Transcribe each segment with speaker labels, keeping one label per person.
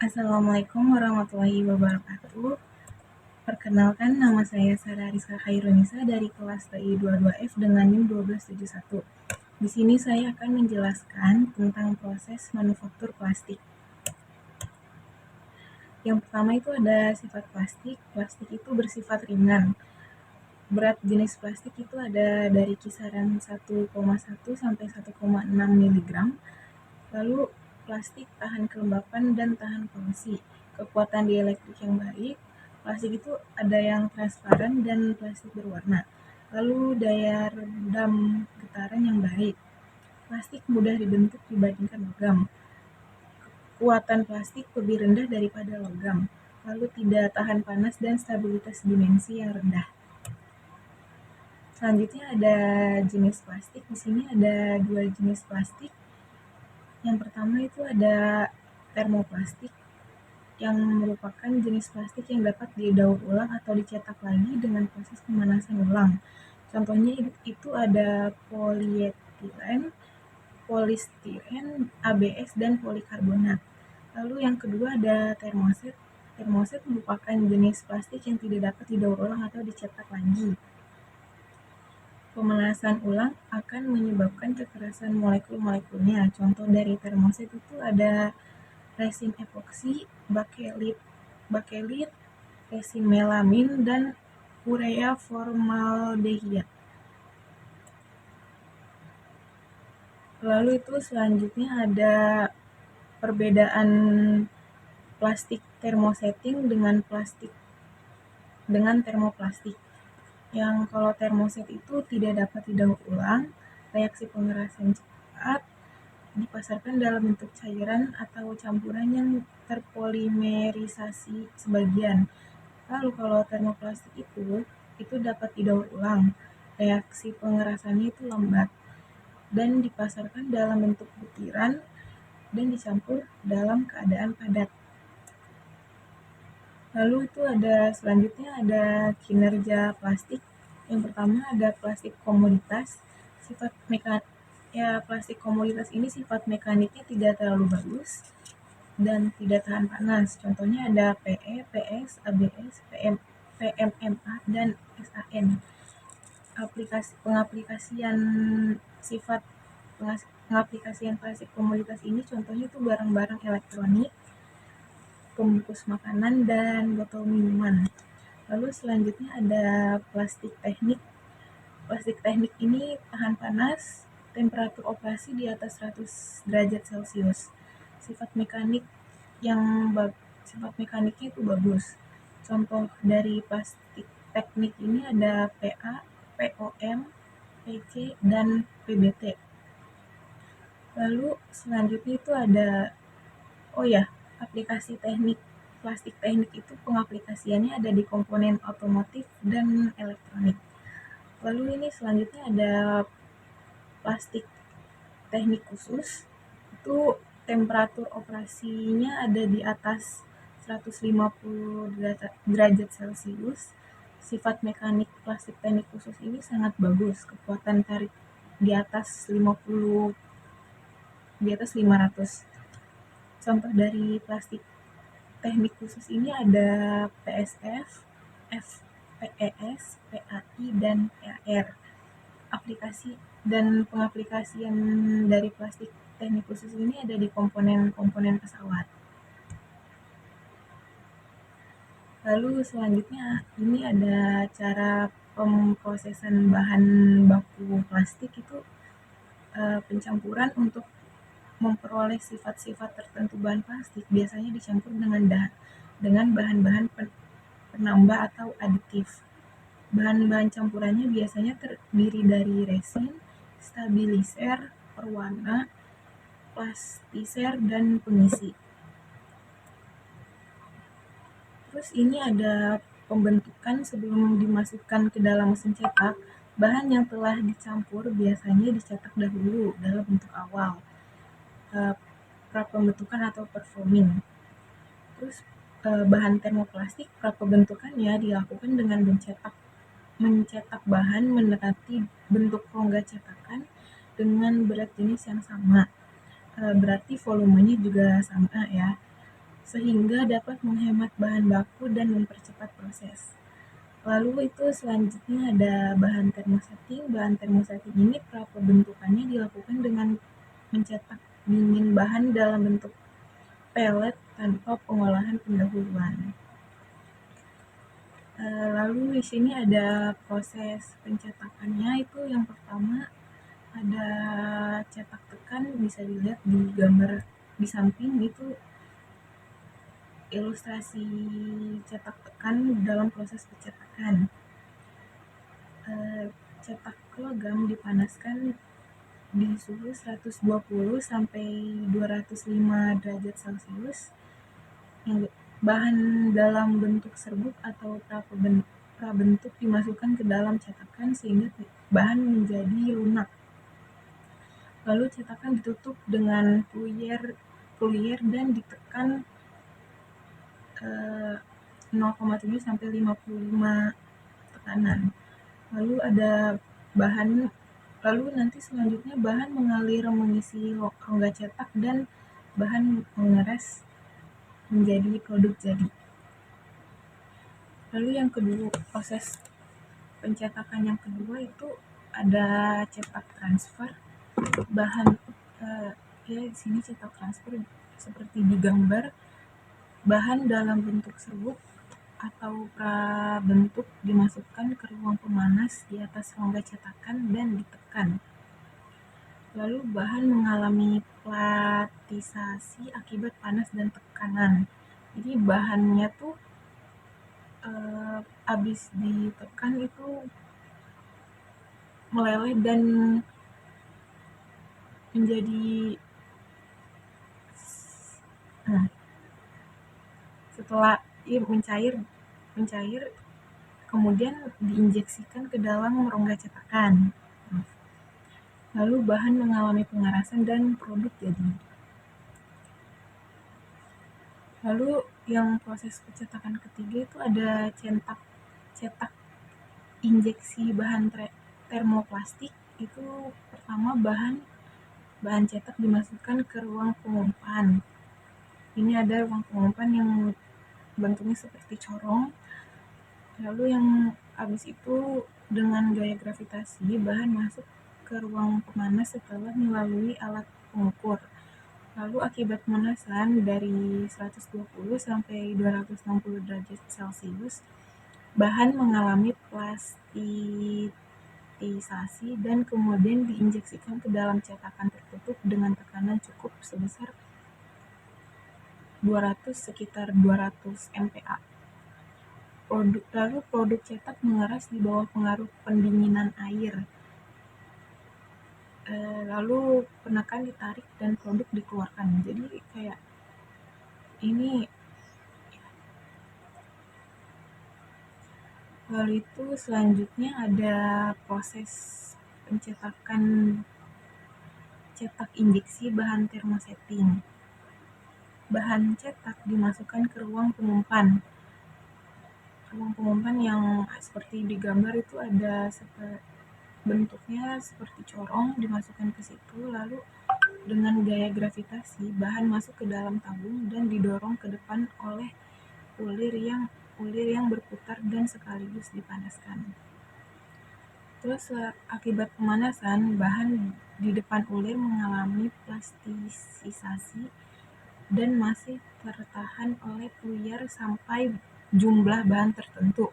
Speaker 1: Assalamualaikum warahmatullahi wabarakatuh. Perkenalkan, nama saya Sarah Rizka Khairunisa dari kelas TI 22F dengan NIM 1271. Di sini saya akan menjelaskan tentang proses manufaktur plastik. Yang pertama itu ada sifat plastik. Plastik itu bersifat ringan. Berat jenis plastik itu ada dari kisaran 1,1 sampai 1,6 mg. Lalu plastik tahan kelembapan dan tahan korosi. Kekuatan dielektrik yang baik. Plastik itu ada yang transparan dan plastik berwarna. Lalu daya redam getaran yang baik. Plastik mudah dibentuk dibandingkan logam. Kekuatan plastik lebih rendah daripada logam. Lalu tidak tahan panas dan stabilitas dimensi yang rendah. Selanjutnya ada jenis plastik. Di sini ada dua jenis plastik. Yang pertama itu ada termoplastik, yang merupakan jenis plastik yang dapat didaur ulang atau dicetak lagi dengan proses pemanasan ulang. Contohnya itu ada polietilen, polistiren, ABS, dan polikarbonat. Lalu yang kedua ada termoset. Termoset merupakan jenis plastik yang tidak dapat didaur ulang atau dicetak lagi. Pemanasan ulang akan menyebabkan kekerasan molekul-molekulnya. Contoh dari termoset itu ada resin epoksi, bakelit, resin melamin, dan urea formaldehid. Lalu itu selanjutnya ada perbedaan plastik termosetting dengan termoplastik. Yang kalau termoset itu tidak dapat didaur ulang, reaksi pengerasan cepat, dipasarkan dalam bentuk cairan atau campuran yang terpolimerisasi sebagian. Lalu kalau termoplastik itu dapat didaur ulang, reaksi pengerasannya itu lambat, dan dipasarkan dalam bentuk butiran dan dicampur dalam keadaan padat. Lalu itu ada selanjutnya ada kinerja plastik. Yang pertama ada plastik komoditas. Plastik komoditas ini sifat mekaniknya tidak terlalu bagus dan tidak tahan panas. Contohnya ada PE, PS, ABS, PMMA, dan SAN. Pengaplikasian plastik komoditas ini contohnya itu barang-barang elektronik, pembungkus makanan, dan botol minuman. Lalu selanjutnya ada plastik teknik. Plastik teknik ini tahan panas, temperatur operasi di atas 100 derajat Celcius. Sifat mekaniknya itu bagus. Contoh dari plastik teknik ini ada PA, POM, PC, dan PBT. Lalu selanjutnya itu ada aplikasi teknik. Plastik teknik itu pengaplikasiannya ada di komponen otomotif dan elektronik. Lalu ini selanjutnya ada plastik teknik khusus. Itu temperatur operasinya ada di atas 150 derajat Celcius. Sifat mekanik plastik teknik khusus ini sangat bagus. Kekuatan tarik di atas 500. Contoh dari plastik teknik khusus ini ada PSF, FPES, PAI, dan PAR. Aplikasi dan pengaplikasian dari plastik teknik khusus ini ada di komponen-komponen pesawat. Lalu selanjutnya ini ada cara pemprosesan bahan baku plastik itu pencampuran untuk memperoleh sifat-sifat tertentu bahan plastik biasanya dicampur dengan bahan-bahan penambah atau aditif. Bahan-bahan campurannya biasanya terdiri dari resin, stabilizer, perwarna, plastiser, dan pengisi. Terus ini ada pembentukan sebelum dimasukkan ke dalam mesin cetak. Bahan yang telah dicampur biasanya dicetak dahulu dalam bentuk awal, pra-pembentukan atau perfoaming. Terus bahan termoplastik pra-pembentukannya dilakukan dengan mencetak bahan mendekati bentuk rongga cetakan dengan berat jenis yang sama. Berarti volumenya juga sama ya. sehingga dapat menghemat bahan baku dan mempercepat proses. Lalu itu selanjutnya ada bahan termosetting. Bahan termosetting ini pra pembentukannya dilakukan dengan mencetak dingin bahan dalam bentuk pelet tanpa pengolahan pendahuluan. Lalu di sini ada proses pencetakannya. Itu yang pertama ada cetak tekan, bisa dilihat di gambar di samping itu ilustrasi cetak tekan dalam proses pencetakan. Cetak logam dipanaskan di suhu 120 sampai 205 derajat Celcius. Yang bahan dalam bentuk serbuk atau prabentuk dimasukkan ke dalam cetakan sehingga bahan menjadi lunak. Lalu cetakan ditutup dengan puyer dan ditekan 0,7 sampai 55 tekanan. Lalu nanti selanjutnya bahan mengalir mengisi rongga cetak dan bahan mengeras menjadi produk jadi. Lalu yang kedua, proses pencetakan yang kedua itu ada cetak transfer. Bahan di sini cetak transfer seperti di gambar, bahan dalam bentuk serbuk atau prabentuk dimasukkan ke ruang pemanas di atas rongga cetakan dan ditekan. Lalu bahan mengalami platisasi akibat panas dan tekanan. Jadi bahannya tuh abis ditekan itu meleleh dan menjadi setelah mencair kemudian diinjeksikan ke dalam rongga cetakan. Lalu bahan mengalami pengerasan dan produk jadi. Lalu yang proses pencetakan ketiga itu ada cetak injeksi bahan termoplastik. Itu pertama bahan cetak dimasukkan ke ruang pengumpan. Ini ada ruang pengumpan yang bentuknya seperti corong. Lalu yang habis itu dengan gaya gravitasi bahan masuk ke ruang pemanas setelah melalui alat pengukur. Lalu akibat pemanasan dari 120 sampai 260 derajat Celcius, bahan mengalami plastisasi dan kemudian diinjeksikan ke dalam cetakan tertutup dengan tekanan cukup sebesar sekitar 200 MPa. Lalu produk cetak mengeras di bawah pengaruh pendinginan air. Lalu penekan ditarik dan produk dikeluarkan. Jadi kayak ini. Lalu itu selanjutnya ada proses pencetakan cetak injeksi bahan termosetting. Bahan cetak dimasukkan ke ruang pengumpan. Ruang pengumpan yang seperti di gambar itu ada bentuknya seperti corong, dimasukkan ke situ, lalu dengan gaya gravitasi bahan masuk ke dalam tabung dan didorong ke depan oleh ulir yang berputar dan sekaligus dipanaskan. Terus akibat pemanasan, bahan di depan ulir mengalami plastisasi dan masih tertahan oleh puyer sampai jumlah bahan tertentu.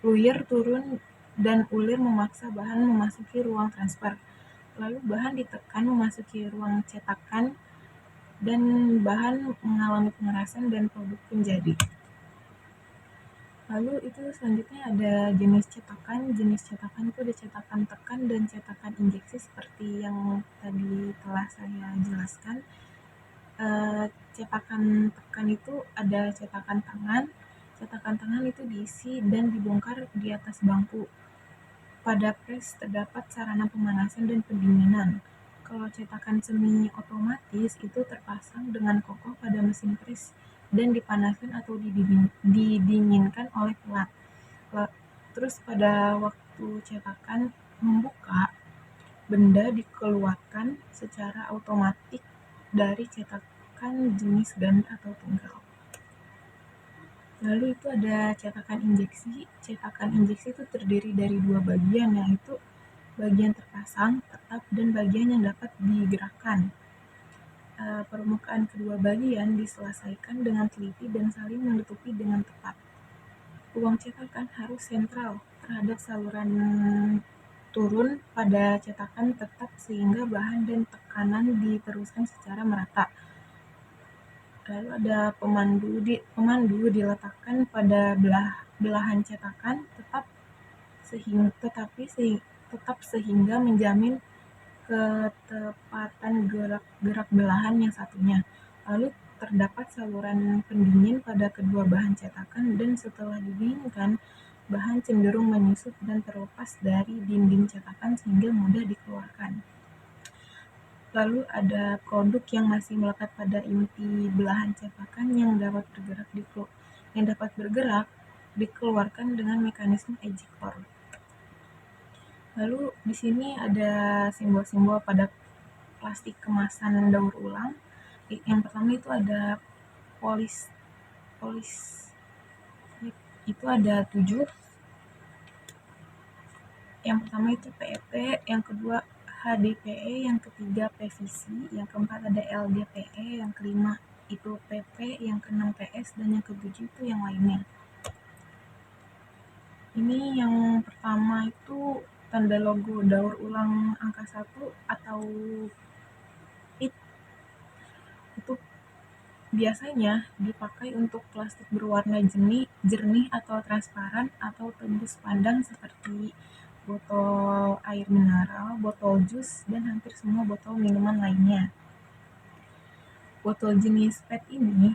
Speaker 1: Puyer turun dan ulir memaksa bahan memasuki ruang transfer. Lalu bahan ditekan memasuki ruang cetakan dan bahan mengalami pengerasan dan produk menjadi. Lalu itu selanjutnya ada jenis cetakan. Jenis cetakan itu ada cetakan tekan dan cetakan injeksi seperti yang tadi telah saya jelaskan. Cetakan tekan itu ada cetakan tangan. Cetakan tangan itu diisi dan dibongkar di atas bangku. Pada press terdapat sarana pemanasan dan pendinginan. Kalau cetakan semi otomatis itu terpasang dengan kokoh pada mesin press dan dipanaskan atau didinginkan oleh pelat. Terus pada waktu cetakan membuka, benda dikeluarkan secara otomatis dari cetakan jenis ganda atau tunggal. Lalu itu ada cetakan injeksi. Cetakan injeksi itu terdiri dari dua bagian, yaitu bagian terpasang, tetap, dan bagian yang dapat digerakkan. Permukaan kedua bagian diselesaikan dengan teliti dan saling menutupi dengan tepat. Ruang cetakan harus sentral terhadap saluran turun pada cetakan tetap sehingga bahan dan tekanan diteruskan secara merata. Lalu ada pemandu diletakkan pada belahan cetakan tetap sehingga menjamin ketepatan gerak belahan yang satunya. Lalu terdapat saluran pendingin pada kedua bahan cetakan dan setelah didinginkan, bahan cenderung menyusut dan terlepas dari dinding cetakan sehingga mudah dikeluarkan. Lalu ada produk yang masih melekat pada inti belahan cetakan yang dapat bergerak dikeluarkan dengan mekanisme ejector. Lalu di sini ada simbol-simbol pada plastik kemasan daur ulang. Yang pertama itu ada polis itu ada 7. Yang pertama itu PET, yang kedua HDPE, yang ketiga PVC, yang keempat ada LDPE, yang kelima itu PP, yang keenam PS, dan yang ketujuh itu yang lainnya. Ini yang pertama itu tanda logo daur ulang angka 1 atau PIT. Itu biasanya dipakai untuk plastik berwarna jernih atau transparan atau tembus pandang seperti botol air mineral, botol jus, dan hampir semua botol minuman lainnya. Botol jenis PET ini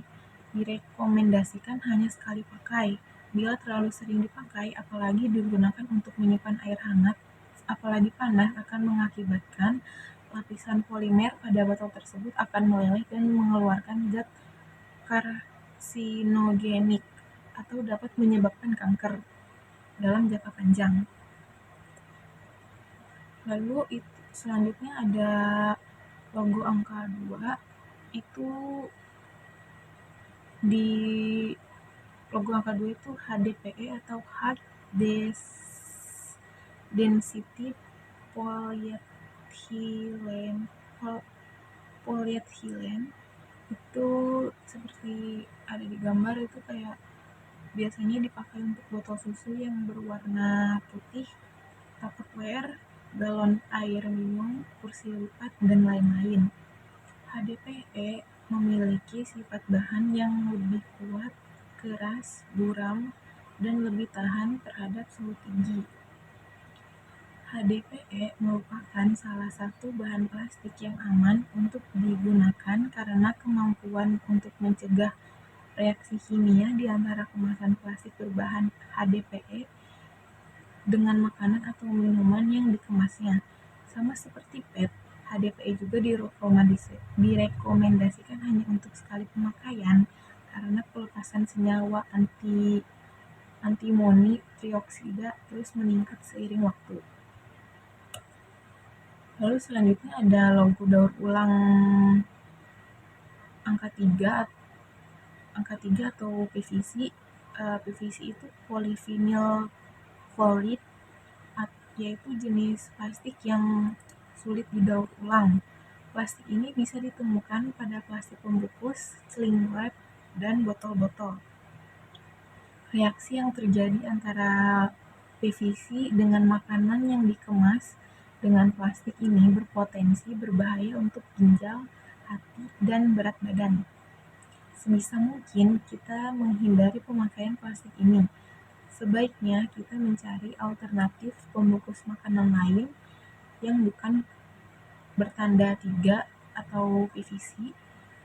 Speaker 1: direkomendasikan hanya sekali pakai. Bila terlalu sering dipakai, apalagi digunakan untuk menyimpan air hangat, apalagi panas, akan mengakibatkan lapisan polimer pada botol tersebut akan meleleh dan mengeluarkan zat karsinogenik atau dapat menyebabkan kanker dalam jangka panjang. Lalu selanjutnya ada logo angka 2. Itu di logo angka 2 itu HDPE atau High Density Polyethylene. Itu seperti ada di gambar, itu kayak biasanya dipakai untuk botol susu yang berwarna putih, Tupperware, galon air minum, kursi lipat, dan lain-lain. HDPE memiliki sifat bahan yang lebih kuat, keras, buram, dan lebih tahan terhadap suhu tinggi. HDPE merupakan salah satu bahan plastik yang aman untuk digunakan karena kemampuan untuk mencegah reaksi kimia di antara kemasan plastik berbahan HDPE dengan makanan atau minuman yang dikemasnya. Sama seperti PET, HDPE juga direkomendasikan hanya untuk sekali pemakaian karena pelepasan senyawa antimoni trioksida terus meningkat seiring waktu. Lalu selanjutnya ada logo daur ulang angka 3 atau PVC. PVC itu polyvinyl chloride, yaitu jenis plastik yang sulit didaur ulang. Plastik ini bisa ditemukan pada plastik pembungkus, sling wrap, dan botol-botol. Reaksi yang terjadi antara PVC dengan makanan yang dikemas dengan plastik ini berpotensi berbahaya untuk ginjal, hati, dan berat badan. Sebisa mungkin kita menghindari pemakaian plastik ini. Sebaiknya kita mencari alternatif pembungkus makanan lain yang bukan bertanda 3 atau PVC,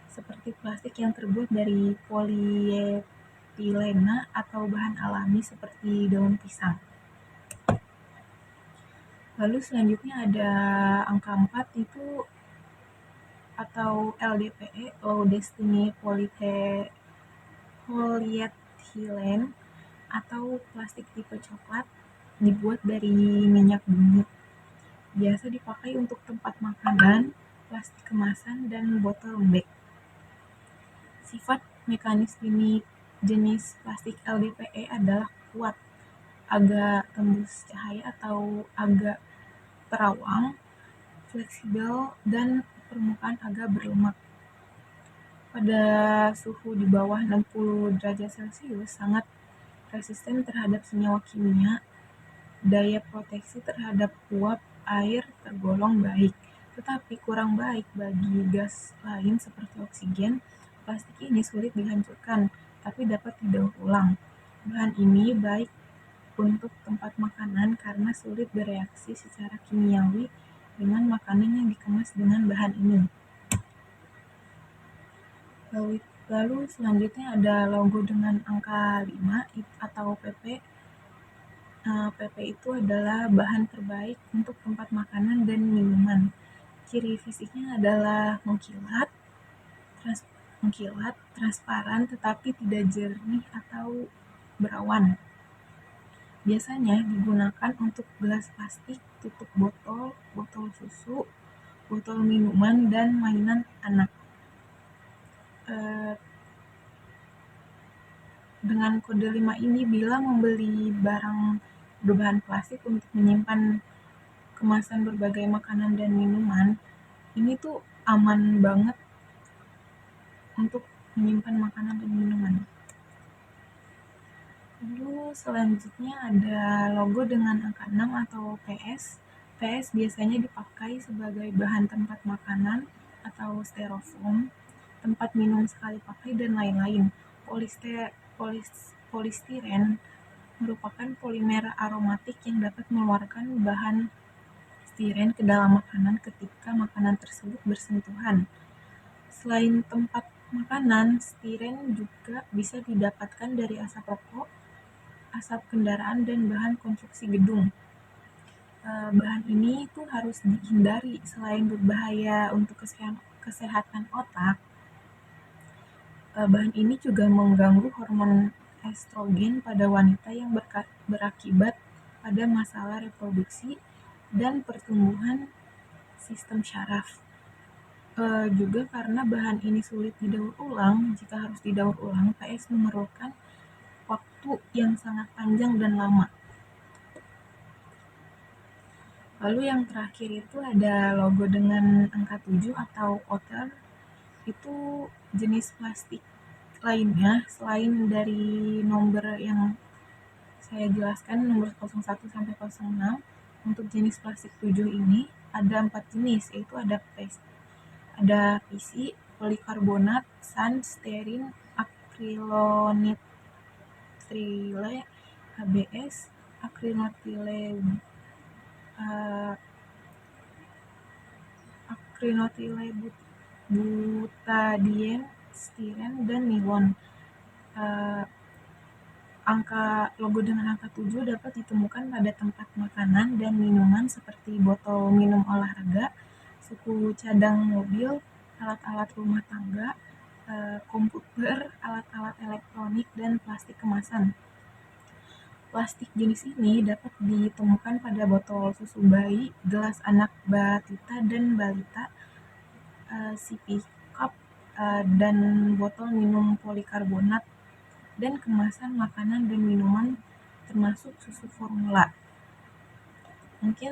Speaker 1: seperti plastik yang terbuat dari polietilena atau bahan alami seperti daun pisang. Lalu selanjutnya ada angka 4 itu atau LDPE, Low Density Polyethylene, atau plastik tipe coklat dibuat dari minyak bumi. Biasa dipakai untuk tempat makanan, plastik kemasan, dan botol bag. Sifat mekanis jenis plastik LDPE adalah kuat, agak tembus cahaya atau agak terawang, fleksibel, dan permukaan agak berlemak. Pada suhu di bawah 60 derajat Celcius sangat resisten terhadap senyawa kimia. Daya proteksi terhadap uap air tergolong baik, tetapi kurang baik bagi gas lain seperti oksigen. Plastik ini sulit dihancurkan, tapi dapat didaur ulang. Bahan ini baik untuk tempat makanan karena sulit bereaksi secara kimiawi dengan makanan yang dikemas dengan bahan ini. Lalu selanjutnya ada logo dengan angka 5 atau PP. PP itu adalah bahan terbaik untuk tempat makanan dan minuman. Ciri fisiknya adalah mengkilat, transparan tetapi tidak jernih atau berawan. Biasanya digunakan untuk gelas plastik, tutup botol, botol susu, botol minuman, dan mainan anak. Dengan kode 5 ini, bila membeli barang berbahan plastik untuk menyimpan kemasan berbagai makanan dan minuman, ini tuh aman banget untuk menyimpan makanan dan minuman. Lalu selanjutnya ada logo dengan angka 6 atau PS. PS biasanya dipakai sebagai bahan tempat makanan atau styrofoam, tempat minum sekali pakai, dan lain-lain. Polistiren merupakan polimer aromatik yang dapat mengeluarkan bahan stiren ke dalam makanan ketika makanan tersebut bersentuhan. Selain tempat makanan, stiren juga bisa didapatkan dari asap rokok, asap kendaraan, dan bahan konstruksi gedung. Bahan ini tuh harus dihindari. Selain berbahaya untuk kesehatan otak, bahan ini juga mengganggu hormon estrogen pada wanita yang berakibat pada masalah reproduksi dan pertumbuhan sistem syaraf. Juga karena bahan ini sulit didaur ulang, jika harus didaur ulang, PS memerlukan waktu yang sangat panjang dan lama. Lalu yang terakhir itu ada logo dengan angka 7 atau otter. Itu jenis plastik lainnya selain dari nomor yang saya jelaskan, nomor 01 sampai 06. Untuk jenis plastik 7 ini ada 4 jenis, yaitu ada PC, polikarbonat, sun, stearin, akrilonitrile, ABS, akrinotile butadien, stiren, dan nilon. Logo dengan angka 7 dapat ditemukan pada tempat makanan dan minuman seperti botol minum olahraga, suku cadang mobil, alat-alat rumah tangga, komputer, alat-alat elektronik, dan plastik kemasan. Plastik jenis ini dapat ditemukan pada botol susu bayi, gelas anak batita dan balita, sippy cup, dan botol minum polikarbonat, dan kemasan makanan dan minuman termasuk susu formula. Mungkin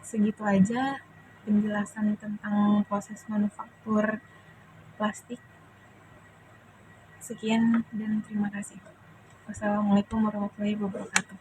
Speaker 1: segitu aja penjelasan tentang proses manufaktur plastik. Sekian dan terima kasih. Wassalamualaikum warahmatullahi wabarakatuh.